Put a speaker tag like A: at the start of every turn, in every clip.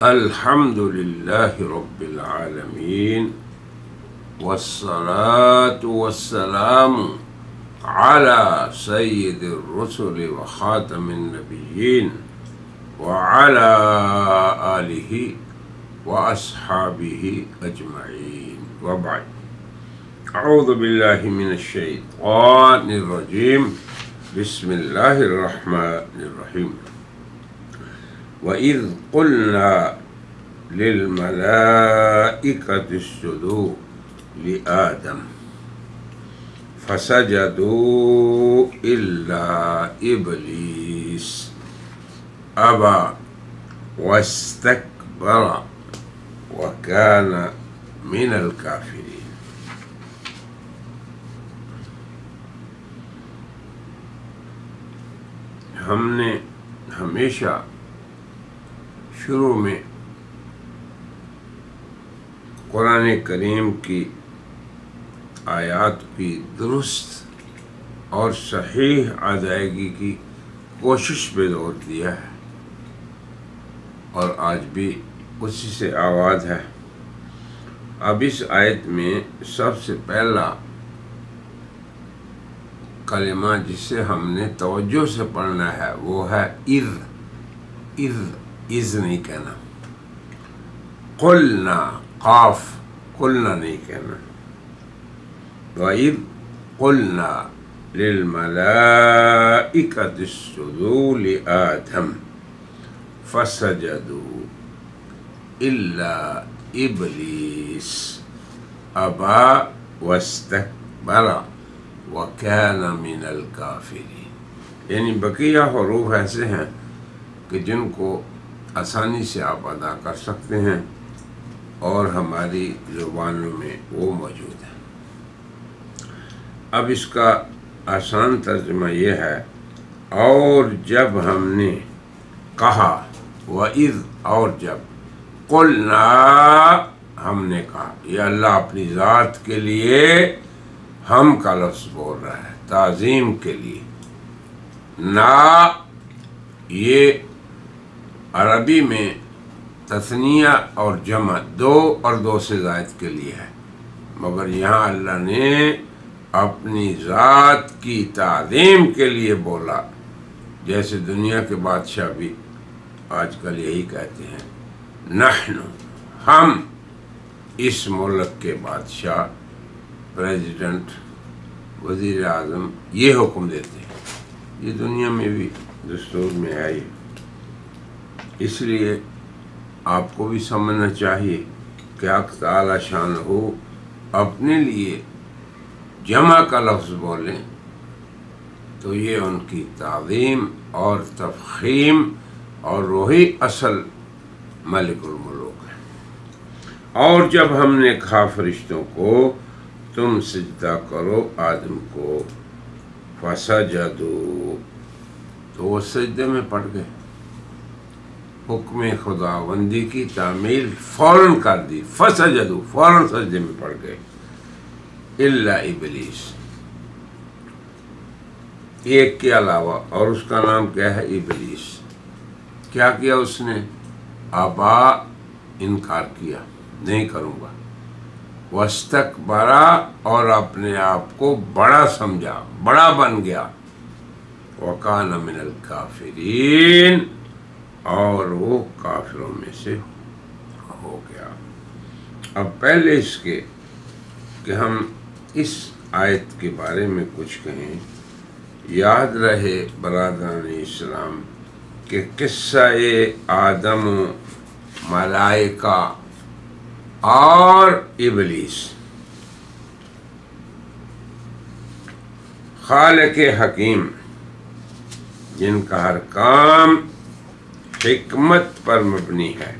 A: الحمد لله رب العالمين، والصلاة والسلام على سيد الرسل وخاتم النبيين وعلى آله وأصحابه أجمعين، وبعد. أعوذ بالله من الشيطان الرجيم. بسم الله الرحمن الرحيم. وَإِذْ قُلْنَا لِلْمَلَائِكَةِ اسْجُدُوا لِآدَمَ فَسَجَدُوا إِلَّا إِبْلِيسَ أَبَى وَاسْتَكْبَرَ وَكَانَ مِنَ الْكَافِرِينَ۔ ہم نے ہمیشہ شروع میں قرآن کریم کی آیات کی درست اور صحیح ادائیگی کی کوشش پہ زور دیا ہے، اور آج بھی اسی سے آواز ہے۔ اب اس آیت میں سب سے پہلا کلمہ جسے ہم نے توجہ سے پڑھنا ہے وہ ہے اذ نہیں کہنا، قلنا قاف قلنا نہیں کہنا۔ وَإِذْ قُلْنَا لِلْمَلَائِكَةِ اسْجُدُوا لِآدَمَ فَسَجَدُوا إِلَّا إِبْلِيسَ أَبَى وَاسْتَكْبَرَ وَكَانَ مِنَ الْكَافِرِينَ۔ یعنی بقیہ حروف ایسے ہیں کہ جن کو آسانی سے آپ ادا کر سکتے ہیں اور ہماری زبانوں میں وہ موجود ہے۔ اب اس کا آسان ترجمہ یہ ہے، اور جب ہم نے کہا، وَإِذْ اور جب، قُلْنَا ہم نے کہا، یہ اللہ اپنی ذات کے لیے ہم کا لفظ بول رہا ہے، تعظیم کے لیے۔ نا یہ عربی میں تثنیہ اور جمع دو اور دو سے زائد کے لیے ہے، مگر یہاں اللہ نے اپنی ذات کی تعظیم کے لیے بولا، جیسے دنیا کے بادشاہ بھی آج کل یہی کہتے ہیں، نحن ہم اس ملک کے بادشاہ، پریزیڈنٹ، وزیر اعظم یہ حکم دیتے ہیں۔ یہ دنیا میں بھی دستور میں ہے یہ، اس لیے آپ کو بھی سمجھنا چاہیے کہ حق تعالی شانہ اپنے لیے جمع کا لفظ بولیں تو یہ ان کی تعظیم اور تفخیم اور وہی اصل ملک الملوک ہے۔ اور جب ہم نے کہا فرشتوں کو تم سجدہ کرو آدم کو، فسجدوا تو وہ سجدے میں پڑ گئے، حکم خداوندی کی تعمیل فوراً کر دی، فسجدوا فوراً سجدے میں پڑ گئے، الا ابلیس ایک کے علاوہ، اور اس کا نام کیا ہے؟ ابلیس۔ کیا کیا اس نے؟ ابا انکار کیا، نہیں کروں گا، واستکبر اور اپنے آپ کو بڑا سمجھا، بڑا بن گیا، وکان من الکافرین اور وہ کافروں میں سے ہو گیا۔ اب پہلے اس کے کہ ہم اس آیت کے بارے میں کچھ کہیں، یاد رہے برادران اسلام کہ قصہ آدم و ملائکہ اور ابلیس، خالق حکیم جن کا ہر کام حکمت پر مبنی ہے،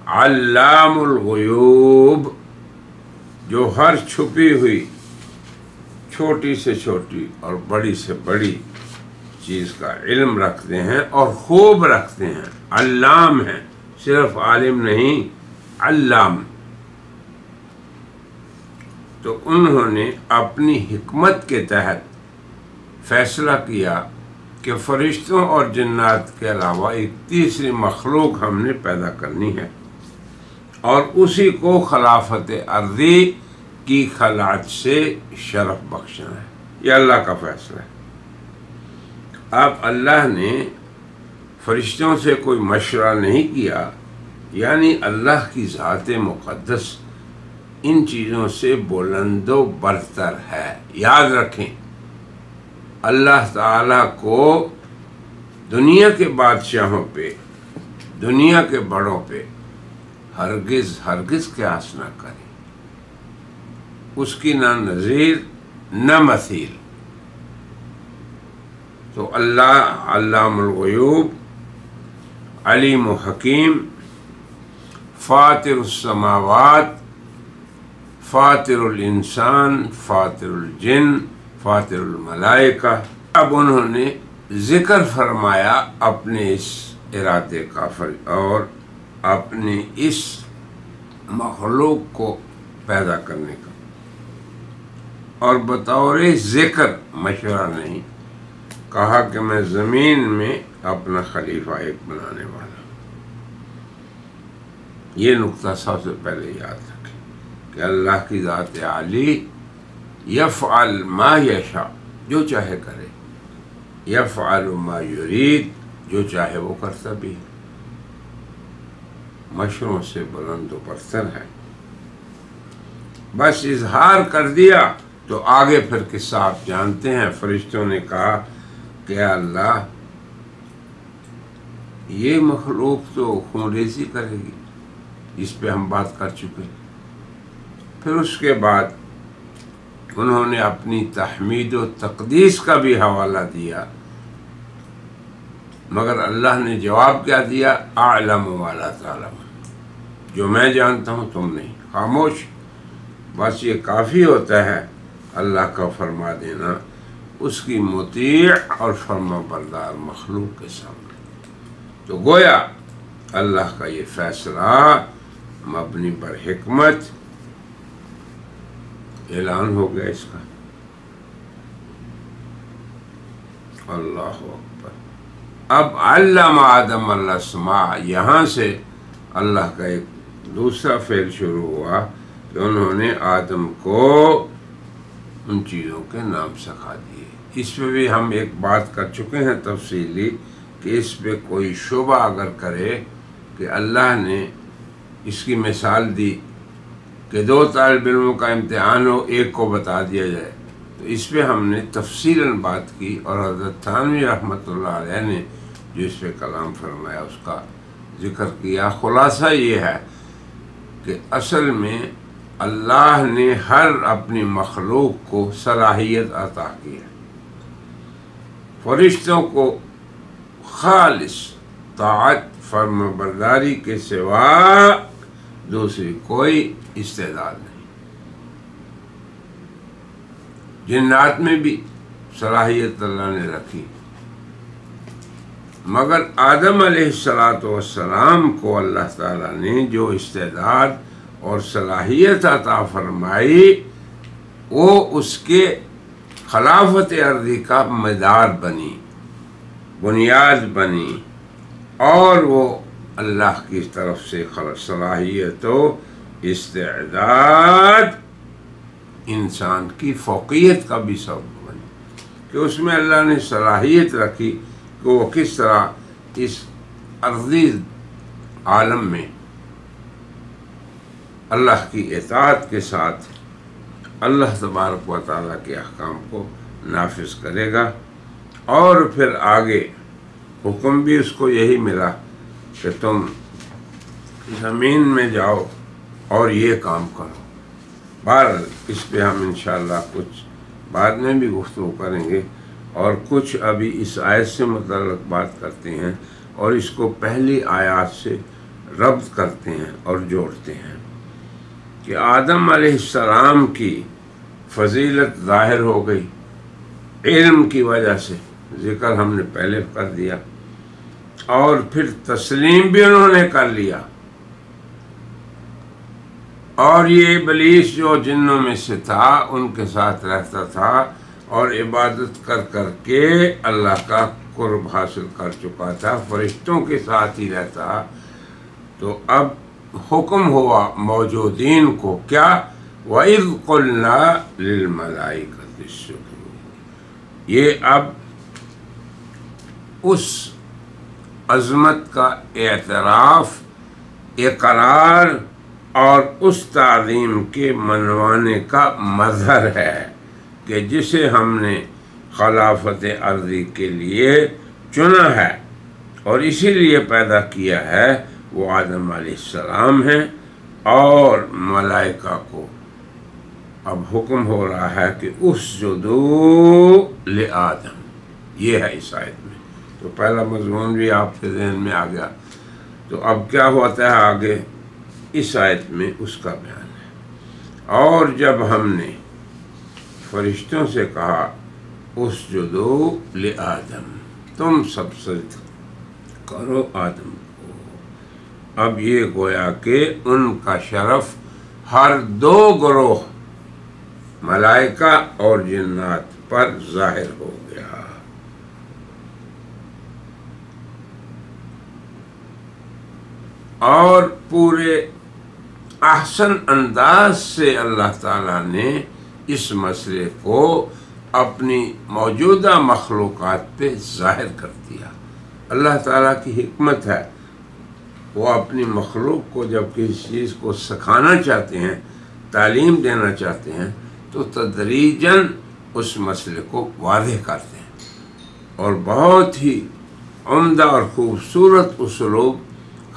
A: علام الغیوب جو ہر چھپی ہوئی چھوٹی سے چھوٹی اور بڑی سے بڑی چیز کا علم رکھتے ہیں اور خوب رکھتے ہیں، علام ہیں، صرف عالم نہیں، علام۔ تو انہوں نے اپنی حکمت کے تحت فیصلہ کیا کہ فرشتوں اور جنات کے علاوہ ایک تیسری مخلوق ہم نے پیدا کرنی ہے اور اسی کو خلافت ارضی کی خلعت سے شرف بخشنا ہے۔ یہ اللہ کا فیصلہ ہے۔ اب اللہ نے فرشتوں سے کوئی مشورہ نہیں کیا، یعنی اللہ کی ذات مقدس ان چیزوں سے بلند و برتر ہے۔ یاد رکھیں، اللہ تعالیٰ کو دنیا کے بادشاہوں پہ، دنیا کے بڑوں پہ ہرگز قیاس نہ کریں، اس کی نہ نظیر نہ مثیل۔ تو اللہ علام الغیوب، علیم و حکیم، فاطر السماوات، فاطر الانسان، فاطر الجن، فاطر الملائکہ۔ اب انہوں نے ذکر فرمایا اپنے اس ارادے کا اور اپنے اس مخلوق کو پیدا کرنے کا، اور بطور ذکر مشورہ نہیں، کہا کہ میں زمین میں اپنا خلیفہ ایک بنانے والا ہوں۔ یہ نقطہ سب سے پہلے یاد رکھیں کہ اللہ کی ذات عالی یفعل ما یشاء، جو چاہے کرے، یفعل ما یرید، جو چاہے وہ کرتا بھی ہے، مشروں سے بلند و برتر ہے۔ بس اظہار کر دیا تو آگے پھر قصہ آپ جانتے ہیں۔ فرشتوں نے کہا کہ اللہ، یہ مخلوق تو خون ریزی کرے گی، اس پہ ہم بات کر چکے۔ پھر اس کے بعد انہوں نے اپنی تحمید و تقدیس کا بھی حوالہ دیا، مگر اللہ نے جواب کیا دیا؟ اعلم ولا تعلم، جو میں جانتا ہوں تم نہیں، خاموش۔ بس یہ کافی ہوتا ہے اللہ کا فرما دینا اس کی مطیع اور فرما بردار مخلوق کے سامنے۔ تو گویا اللہ کا یہ فیصلہ مبنی بر حکمت اعلان ہو گیا اس کا۔ اللہ اکبر۔ اب علم آدم الاسماء، یہاں سے اللہ کا ایک دوسرا فعل شروع ہوا کہ انہوں نے آدم کو ان چیزوں کے نام سکھا دیے۔ اس پہ بھی ہم ایک بات کر چکے ہیں تفصیلی کہ اس پہ کوئی شبہ اگر کرے کہ اللہ نے اس کی مثال دی کہ دو طالب علموں کا امتحان ہو، ایک کو بتا دیا جائے، تو اس پہ ہم نے تفصیلاً بات کی، اور حضرت تھانوی رحمۃ اللہ علیہ نے جو اس پہ کلام فرمایا اس کا ذکر کیا۔ خلاصہ یہ ہے کہ اصل میں اللہ نے ہر اپنی مخلوق کو صلاحیت عطا کی ہے۔ فرشتوں کو خالص طاعت فرما برداری کے سوا دوسری کوئی استعداد نہیں۔ جنات میں بھی صلاحیت اللہ نے رکھی، مگر آدم علیہ السلام کو اللہ تعالیٰ نے جو استعداد اور صلاحیت عطا فرمائی، وہ اس کے خلافت ارضی کا مدار بنی، بنیاد بنی، اور وہ اللہ کی طرف سے صلاحیت و استعداد انسان کی فوقیت کا بھی سبب بنی، کہ اس میں اللہ نے صلاحیت رکھی کہ وہ کس طرح اس ارضی عالم میں اللہ کی اطاعت کے ساتھ اللہ تبارک و تعالیٰ کے احکام کو نافذ کرے گا۔ اور پھر آگے حکم بھی اس کو یہی ملا کہ تم زمین میں جاؤ اور یہ کام کرو۔ بہرحال اس پہ ہم انشاءاللہ کچھ بعد میں بھی گفتگو کریں گے، اور کچھ ابھی اس آیت سے متعلق بات کرتے ہیں اور اس کو پہلی آیات سے ربط کرتے ہیں اور جوڑتے ہیں کہ آدم علیہ السلام کی فضیلت ظاہر ہو گئی علم کی وجہ سے، ذکر ہم نے پہلے کر دیا، اور پھر تسلیم بھی انہوں نے کر لیا۔ اور یہ ابلیس جو جنوں میں سے تھا ان کے ساتھ رہتا تھا اور عبادت کر کر کے اللہ کا قرب حاصل کر چکا تھا، فرشتوں کے ساتھ ہی رہتا، تو اب حکم ہوا موجودین کو کیا، وَإِذْ قُلْنَا لِلْمَلَائِكَةِ اسْجُدُوا، یہ اب اس عظمت کا اعتراف، اقرار اور اس تعظیم کے منوانے کا مظہر ہے کہ جسے ہم نے خلافت ارضی کے لیے چنا ہے اور اسی لیے پیدا کیا ہے، وہ آدم علیہ السلام ہیں، اور ملائکہ کو اب حکم ہو رہا ہے کہ اسجدوا لآدم، یہ ہے اس آیت میں۔ تو پہلا مضمون بھی آپ کے ذہن میں آ گیا، تو اب کیا ہوتا ہے آگے اس آیت میں اس کا بیان ہے۔ اور جب ہم نے فرشتوں سے کہا اسجدوا لآدم، تم سب سجدہ کرو آدم کو، اب یہ گویا کہ ان کا شرف ہر دو گروہ ملائکہ اور جنات پر ظاہر ہو گیا۔ اور پورے احسن انداز سے اللہ تعالیٰ نے اس مسئلے کو اپنی موجودہ مخلوقات پہ ظاہر کر دیا۔ اللہ تعالیٰ کی حکمت ہے، وہ اپنی مخلوق کو جب کسی چیز کو سکھانا چاہتے ہیں، تعلیم دینا چاہتے ہیں، تو تدریجاً اس مسئلے کو واضح کرتے ہیں، اور بہت ہی عمدہ اور خوبصورت اسلوب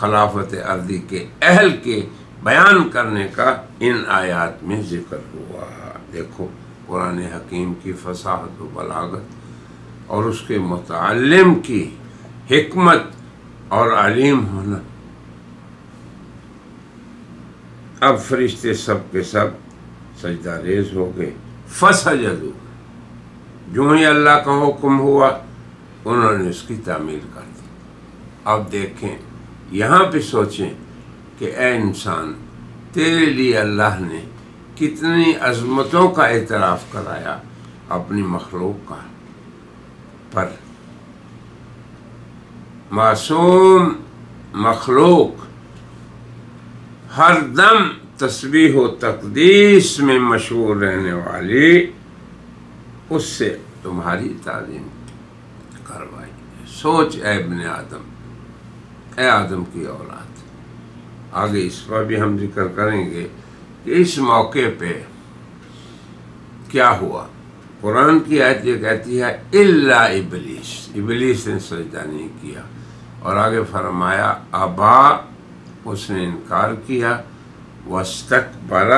A: خلافت ارضی کے اہل کے بیان کرنے کا ان آیات میں ذکر ہوا۔ دیکھو قرآن حکیم کی فصاحت و بلاغت اور اس کے متعلم کی حکمت اور علیم ہونا۔ اب فرشتے سب کے سب سجدہ ریز ہو گئے، فسجدوا، جو ہی اللہ کا حکم ہوا انہوں نے اس کی تعمیل کر دی۔ اب دیکھیں یہاں پہ سوچیں کہ اے انسان، تیرے لیے اللہ نے کتنی عظمتوں کا اعتراف کرایا اپنی مخلوق کا پر۔ معصوم مخلوق ہر دم تسبیح و تقدیس میں مشہور رہنے والی، اس سے تمہاری تعظیم کروائی۔ سوچ اے ابن آدم، اے آدم کی اولاد۔ آگے اس پر بھی ہم ذکر کریں گے کہ اس موقع پہ کیا ہوا۔ قرآن کی آیت یہ کہتی ہے الا ابلیس، ابلیس نے سجدہ نہیں کیا، اور آگے فرمایا ابا، اس نے انکار کیا، واستکبر،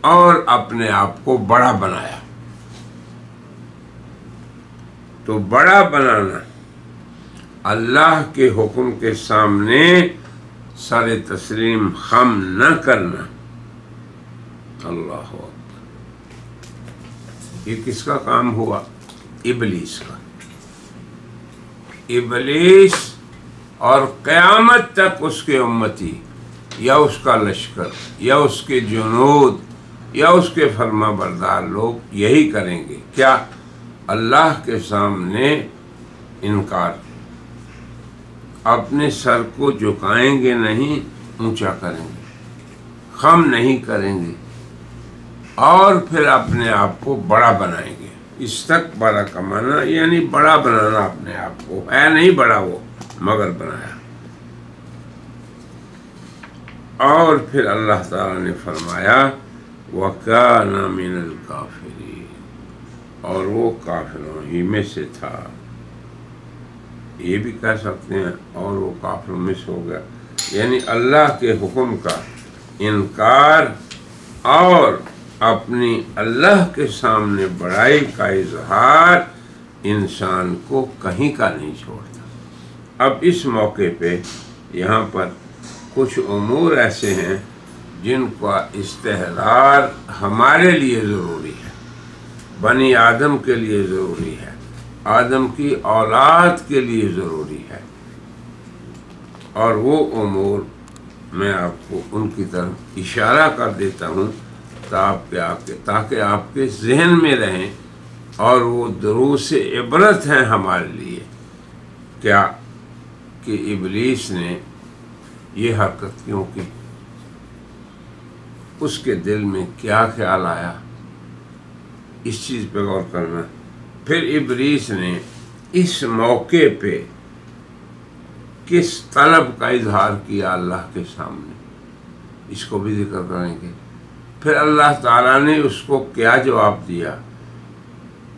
A: اور اپنے آپ کو بڑا بنایا۔ تو بڑا بنانا، اللہ کے حکم کے سامنے سر تسلیم خم نہ کرنا، اللہ اکبر، یہ کس کا کام ہوا؟ ابلیس کا۔ ابلیس اور قیامت تک اس کے امتی یا اس کا لشکر یا اس کے جنود یا اس کے فرما بردار لوگ یہی کریں گے، کیا؟ اللہ کے سامنے انکار، اپنے سر کو جھکائیں گے نہیں، اونچا کریں گے، خم نہیں کریں گے، اور پھر اپنے آپ کو بڑا بنائیں گے۔ استکبر کا معنی یعنی بڑا بنانا اپنے آپ کو، ہے نہیں بڑا وہ، مگر بنایا۔ اور پھر اللہ تعالیٰ نے فرمایا وَكَانَ مِنَ الْكَافِرِينَ، اور وہ کافروں ہی میں سے تھا۔ یہ بھی کہہ سکتے ہیں اور وہ کافروں میں سے ہو گیا، یعنی اللہ کے حکم کا انکار اور اپنی اللہ کے سامنے بڑائی کا اظہار انسان کو کہیں کا نہیں چھوڑتا۔ اب اس موقع پہ یہاں پر کچھ امور ایسے ہیں جن کا استحضار ہمارے لیے ضروری ہے، بنی آدم کے لیے ضروری ہے، آدم کی اولاد کے لیے ضروری ہے، اور وہ امور میں آپ کو ان کی طرف اشارہ کر دیتا ہوں تاکہ آپ کے ذہن میں رہیں، اور وہ دروس عبرت ہیں ہمارے لیے کیا کہ ابلیس نے یہ حرکت کیوں کی، اس کے دل میں کیا خیال آیا، اس چیز پہ غور کرنا۔ پھر ابلیس نے اس موقع پہ کس طلب کا اظہار کیا اللہ کے سامنے، اس کو بھی ذکر کریں گے۔ پھر اللہ تعالیٰ نے اس کو کیا جواب دیا۔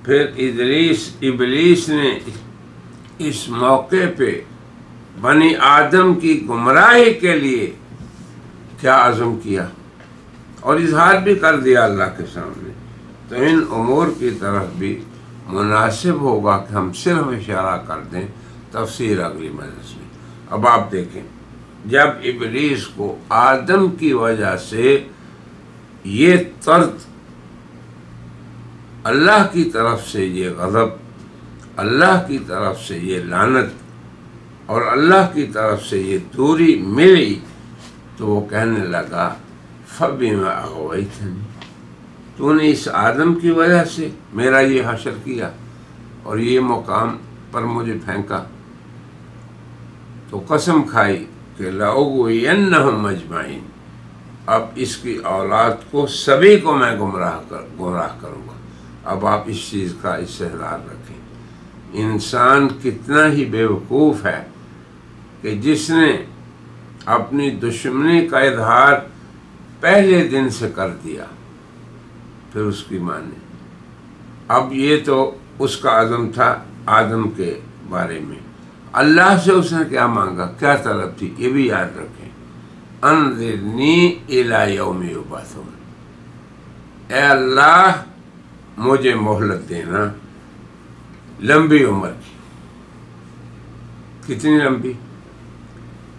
A: پھر ابلیس نے اس موقع پہ بنی آدم کی گمراہی کے لیے کیا عزم کیا اور اظہار بھی کر دیا اللہ کے سامنے۔ تو ان امور کی طرف بھی مناسب ہوگا کہ ہم صرف اشارہ کر دیں، تفسیر اگلی مجلس میں۔ اب آپ دیکھیں، جب ابلیس کو آدم کی وجہ سے یہ طرد، اللہ کی طرف سے یہ غضب، اللہ کی طرف سے یہ لعنت اور اللہ کی طرف سے یہ دوری ملی، تو وہ کہنے لگا فَبِمَا أَغْوَيْتَنِي، تو نے اس آدم کی وجہ سے میرا یہ حشر کیا اور یہ مقام پر مجھے پھینکا۔ تو قسم کھائی کہ لَأُغْوِيَنَّهُمْ أَجْمَعِينَ، اب اس کی اولاد کو سبھی کو میں گمراہ کروں گا۔ اب آپ اس چیز کا استحضار رکھیں، انسان کتنا ہی بے وقوف ہے کہ جس نے اپنی دشمنی کا اظہار پہلے دن سے کر دیا، پھر اس کی مانے۔ اب یہ تو اس کا عزم تھا آدم کے بارے میں، اللہ سے اس نے کیا مانگا، کیا طلب تھی، یہ بھی یاد رکھیں، انظرنی الی یوم یبعثون، اے اللہ مجھے مہلت دینا لمبی عمر کی۔ کتنی لمبی؟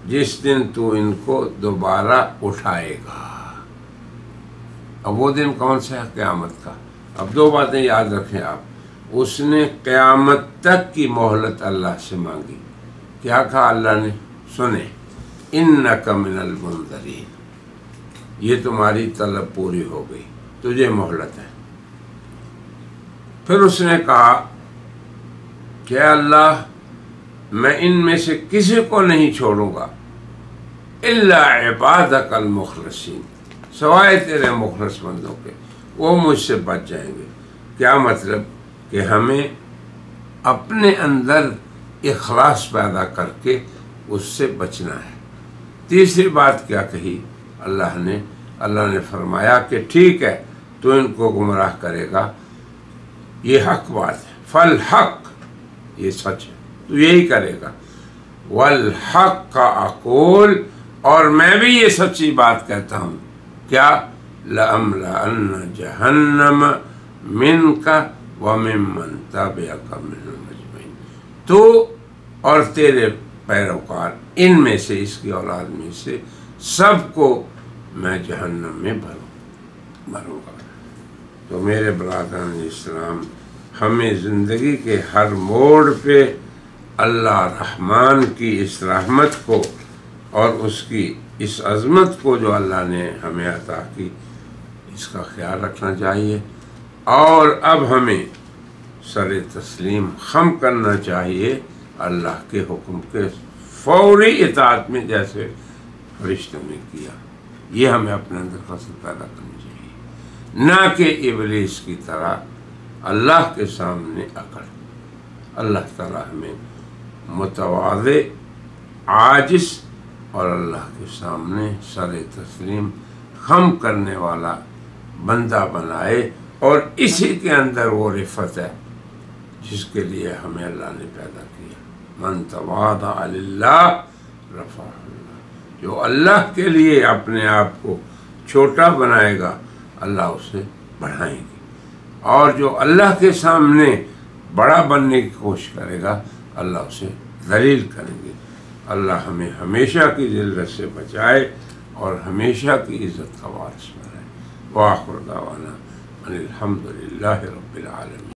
A: جس دن تو ان کو دوبارہ اٹھائے گا۔ اب وہ دن کون سا ہے؟ قیامت کا۔ اب دو باتیں یاد رکھیں آپ، اس نے قیامت تک کی مہلت اللہ سے مانگی۔ کیا کہا اللہ نے؟ سنیں، انک من المنظرین، یہ تمہاری طلب پوری ہو گئی، تجھے مہلت ہے۔ پھر اس نے کہا کہ اللہ میں ان میں سے کسی کو نہیں چھوڑوں گا الا عبادک المخلصین، سوائے تیرے مخلص بندوں کے، وہ مجھ سے بچ جائیں گے۔ کیا مطلب؟ کہ ہمیں اپنے اندر اخلاص پیدا کر کے اس سے بچنا ہے۔ تیسری بات کیا کہی اللہ نے فرمایا کہ ٹھیک ہے تو ان کو گمراہ کرے گا، یہ حق بات ہے، فالحق، یہ سچ ہے، تو یہی کرے گا، والحق اقول، اور میں بھی یہ سچی بات کہتا ہوں، کیا؟ لَأَمْلَأَنَّ جَهَنَّمَ مِنْكَ وَمِمَّنْ تَبِعَكَ مِنْهُمْ أَجْمَعِينَ، تو اور تیرے پیروکار ان میں سے، اس کی اولاد میں سے سب کو میں جہنم میں بھروں گا۔ تو میرے برادران اسلام، ہمیں زندگی کے ہر موڑ پہ اللہ رحمان کی اس رحمت کو اور اس کی اس عظمت کو جو اللہ نے ہمیں عطا کی، اس کا خیال رکھنا چاہیے، اور اب ہمیں سر تسلیم خم کرنا چاہیے اللہ کے حکم کے فوری اطاعت میں، جیسے فرشتوں نے کیا۔ یہ ہمیں اپنے اندر خصلت پیدا کرنی چاہیے، نہ کہ ابلیس کی طرح اللہ کے سامنے اکڑ۔ اللہ تعالیٰ ہمیں متواضع، عاجز اور اللہ کے سامنے سر تسلیم خم کرنے والا بندہ بنائے، اور اسی کے اندر وہ رفعت ہے جس کے لیے ہمیں اللہ نے پیدا کیا۔ من تواضع للہ رفعہ اللہ، جو اللہ کے لیے اپنے آپ کو چھوٹا بنائے گا اللہ اسے بڑھائیں گے، اور جو اللہ کے سامنے بڑا بننے کی کوشش کرے گا اللہ اسے ذلیل کریں گے۔ اللہ ہمیں ہمیشہ کی ذلت سے بچائے اور ہمیشہ کی عزت کا وارث بنائے۔ وآخر دعوانا ان الحمد للہ رب العالمین۔